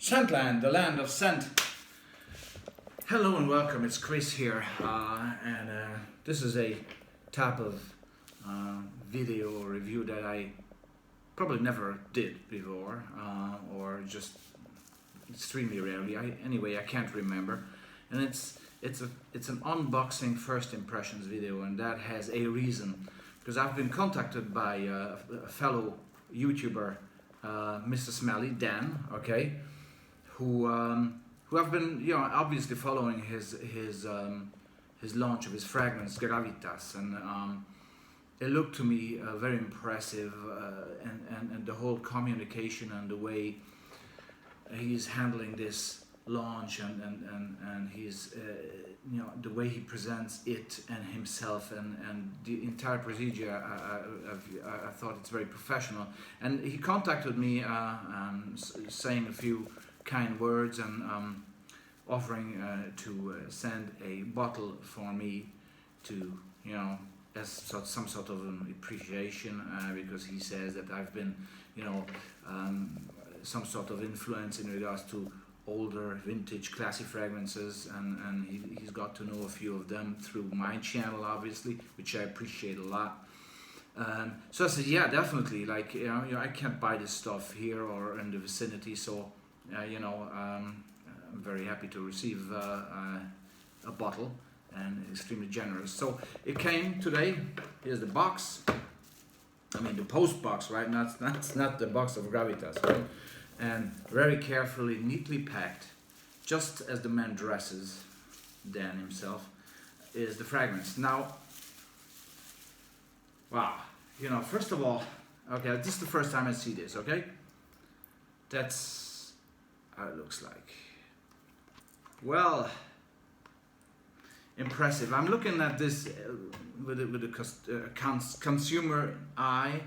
Scentland, the land of scent. Hello and welcome, it's Chris here, and this is a type of video review that I probably never did before, or just extremely rarely. Anyway, I can't remember, and it's an unboxing first impressions video, and that has a reason, because I've been contacted by a fellow YouTuber, Mr. Smelly, Dan, okay, who I've been, obviously following his launch of his fragrance Gravitas, and it looked to me very impressive, and the whole communication and the way he's handling this launch, and he's the way he presents it and himself, and the entire procedure, I thought it's very professional. And he contacted me saying a few kind words, and offering to send a bottle for me to, as some sort of an appreciation, because he says that I've been, some sort of influence in regards to older vintage classy fragrances, and he's got to know a few of them through my channel, obviously, which I appreciate a lot. So I said, yeah, definitely, like, I can't buy this stuff here or in the vicinity, so I'm very happy to receive a bottle, and extremely generous. So it came today. Here's the box. I mean the post box, right? That's not the box of Gravitas, right? And very carefully, neatly packed, just as the man dresses, Dan himself, is the fragrance. Now, wow, first of all, okay, this is the first time I see this, okay? That's how it looks like. Well, impressive. I'm looking at this with a consumer eye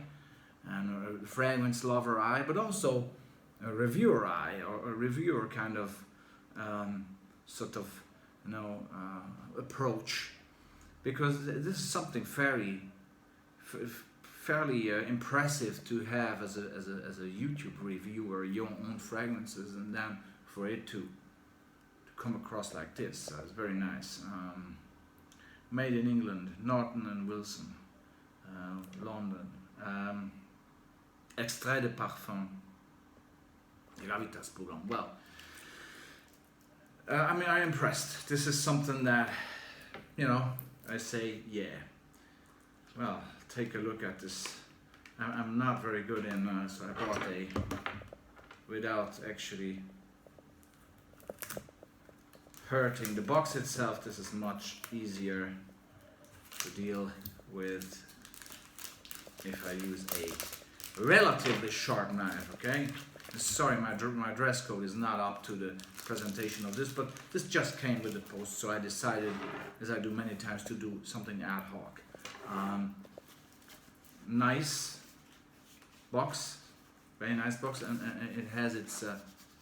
and a fragrance lover eye, but also a reviewer eye, or a reviewer kind of sort of approach, because this is something fairly impressive to have as a YouTube reviewer, your own fragrances, and then for it to come across like this. It's very nice. Made in England, Naughton Wilson, London. Extrait de parfum, Gravitas program. Well, I'm impressed. This is something that, I say, yeah. Well, take a look at this. I'm not very good in, so I bought without actually hurting the box itself. This is much easier to deal with if I use a relatively sharp knife, okay? Sorry, my dress code is not up to the presentation of this, but this just came with the post, so I decided, as I do many times, to do something ad hoc. Nice box, very nice box, and it has its,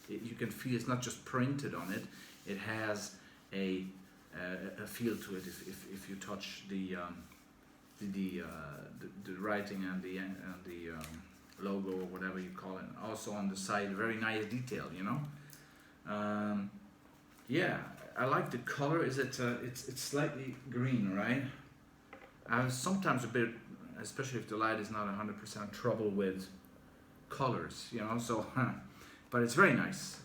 you can feel it's not just printed on it, it has a feel to it if you touch the writing and the logo, or whatever you call it. Also on the side, very nice detail, yeah, I like the color. It's slightly green, right? I have sometimes a bit, especially if the light is not 100%, trouble with colors, so but it's very nice.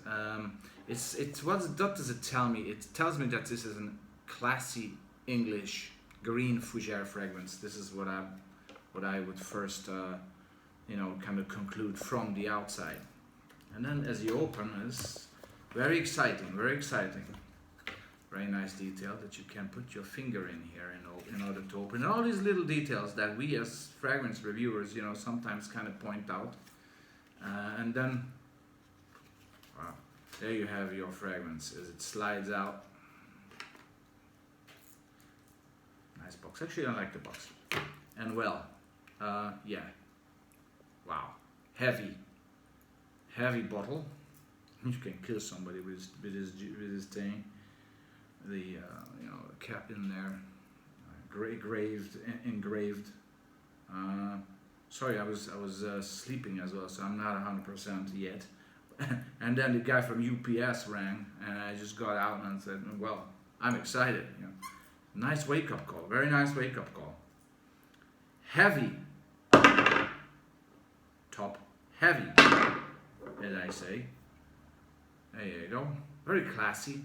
What does it tell me? It tells me that this is a classy English green fougere fragrance. This is what I would first kind of conclude from the outside. And then as you open, it's very exciting, very exciting. Very nice detail that you can put your finger in here in order to open. And all these little details that we as fragrance reviewers, sometimes kind of point out. And then, wow, there you have your fragrance as it slides out. Nice box. Actually, I like the box. And well, yeah. Wow, heavy bottle. You can kill somebody with this thing. The cap in there, engraved. Sorry, I was sleeping as well, so I'm not 100% yet. And then the guy from UPS rang, and I just got out and said, well, I'm excited. You know. Nice wake-up call, very nice wake-up call. Heavy, top heavy, as I say. There you go, very classy.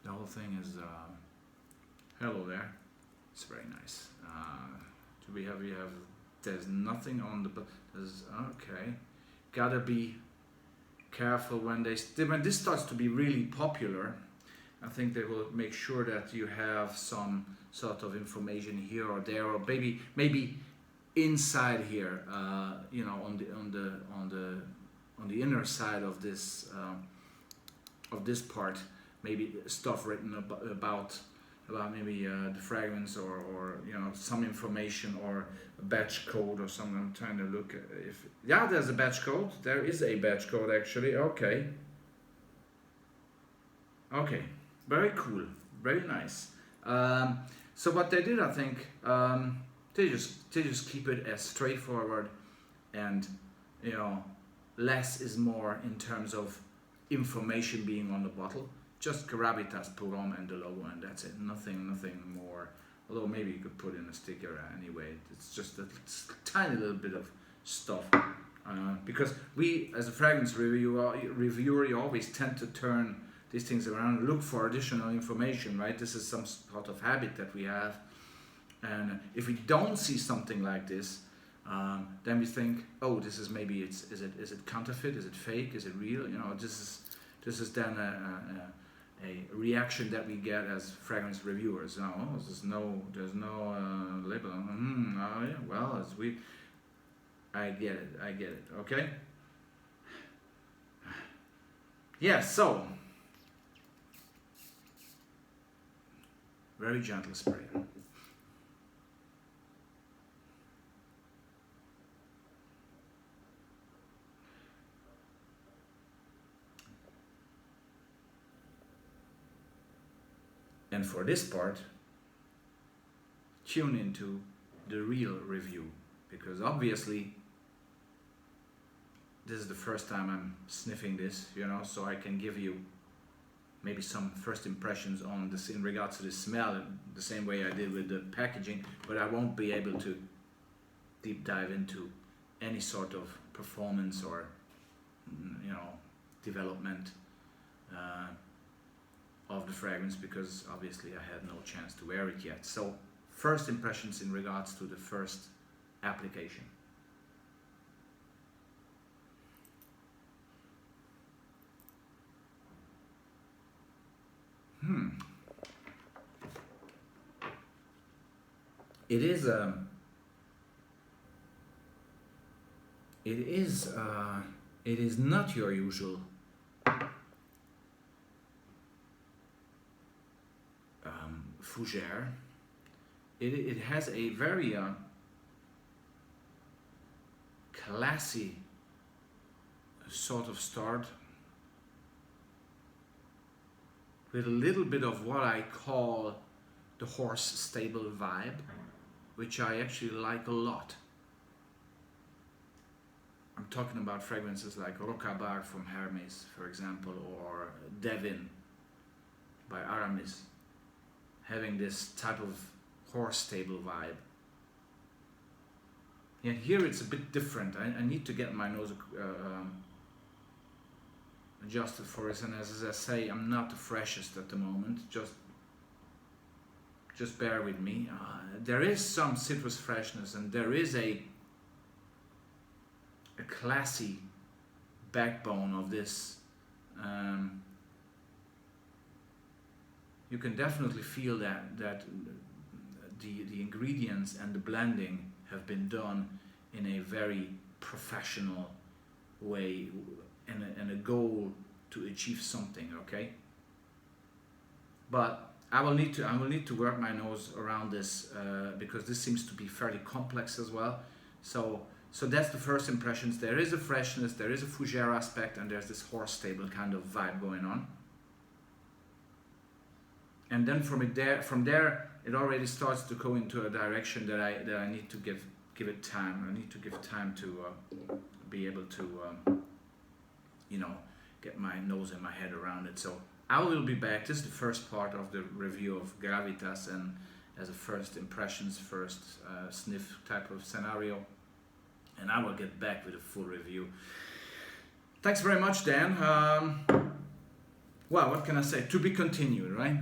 The whole thing is, hello there. It's very nice. To be heavy, there's nothing on the, there's, okay. Gotta be careful when when this starts to be really popular. I think they will make sure that you have some sort of information here or there, or maybe inside here, you know, on the inner side of this part, maybe stuff written about maybe the fragments, or you know, some information, or a batch code or something. I'm trying to look at if, yeah, there's a batch code. There is a batch code actually. Okay. Okay. Very cool. Very nice. So what they did, I think, they just keep it as straightforward, and you know, less is more in terms of information being on the bottle. Just Gravitas, Homme, and the logo, and that's it. Nothing more. Although maybe you could put in a sticker anyway. It's just a tiny little bit of stuff. Because we, as a fragrance reviewer, you always tend to turn these things around and look for additional information, right? This is some sort of habit that we have. And if we don't see something like this, then we think, oh, this is maybe, is it counterfeit? Is it fake? Is it real? You know, this is then a reaction that we get as fragrance reviewers. No, there's no label. Oh yeah, well, I get it. Okay. Yeah. So very gentle spray. And for this part, tune into the real review, because obviously this is the first time I'm sniffing this, you know, so I can give you maybe some first impressions on this in regards to the smell, the same way I did with the packaging, but I won't be able to deep dive into any sort of performance or, you know, development of the fragrance, because obviously I had no chance to wear it yet. So first impressions in regards to the first application. It is not your usual fougere. It has a very classy sort of start, with a little bit of what I call the horse stable vibe, which I actually like a lot. I'm talking about fragrances like Rocabar from Hermes, for example, or Devin by Aramis, having this type of horse stable vibe. And here it's a bit different. I need to get my nose adjusted for it, and as I say, I'm not the freshest at the moment. Just bear with me. There is some citrus freshness, and there is a classy backbone of this. You can definitely feel that the ingredients and the blending have been done in a very professional way, and a goal to achieve something. Okay, but I will need to work my nose around this, because this seems to be fairly complex as well. So that's the first impressions. There is a freshness, there is a fougere aspect, and there's this horse stable kind of vibe going on. And then from there, it already starts to go into a direction that I need to give it time. I need to give time to be able to you know, get my nose and my head around it. So I will be back. This is the first part of the review of Gravitas, and as a first impressions, first sniff type of scenario. And I will get back with a full review. Thanks very much, Dan. Well, what can I say? To be continued, right?